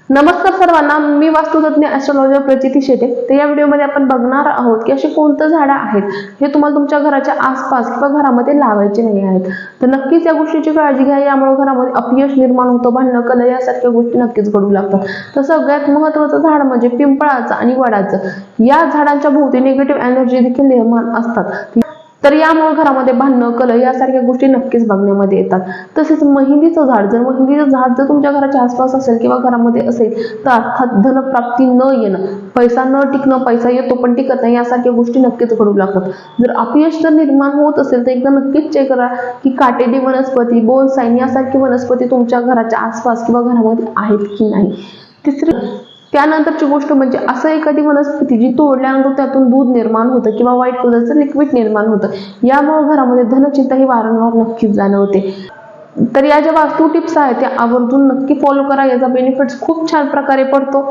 नमस्कार सर्वांना, मी वास्तुतज्ञ ॲस्ट्रोलॉजर प्रचिती शेटे. तर या व्हिडिओमध्ये आपण बघणार आहोत की अशी कोणती झाडं आहेत हे तुम्हाला तुमच्या घराच्या आसपास किंवा घरामध्ये लावायचे नाही आहेत. तर नक्कीच या गोष्टीची काळजी घ्या, यामुळे घरामध्ये अपयश निर्माण होतं, भांडणं कलह यासारख्या गोष्टी नक्कीच घडू लागतात. तर सगळ्यात महत्त्वाचं झाड म्हणजे पिंपळाचं आणि वडाचं. या झाडांच्या भोवती निगेटिव्ह एनर्जी देखील निर्माण असतात. तर यामुळे घरामध्ये भांडणं कलह यासारख्या गोष्टी नक्कीच बघण्यामध्ये येतात. तसेच मेहंदीचं झाड, जर तुमच्या घराच्या आसपास असेल किंवा घरामध्ये असेल तर अर्थात धनप्राप्ती न येणं, पैसा न टिकणं, पैसा येतो पण टिकत नाही यासारख्या गोष्टी नक्कीच घडू लागतात. जर अपयश जर निर्माण होत असेल तर एकदा नक्कीच चेक करा की काटेरी वनस्पती, बोनसाई यासारखी वनस्पती तुमच्या घराच्या आसपास किंवा घरामध्ये आहेत की नाही. त्यानंतरची गोष्ट म्हणजे असं एखादी वनस्पती जी तोडल्यानंतर त्यातून दूध निर्माण होतं किंवा व्हाईट कलरचं लिक्विड निर्माण होतं, यामुळे घरामध्ये धनचिंता ही वारंवार नक्कीच जाणवते. तर या ज्या वास्तू टिप्स आहेत त्या आवर्जून नक्की फॉलो करा, याचा बेनिफिट्स खूप छान प्रकारे पडतो.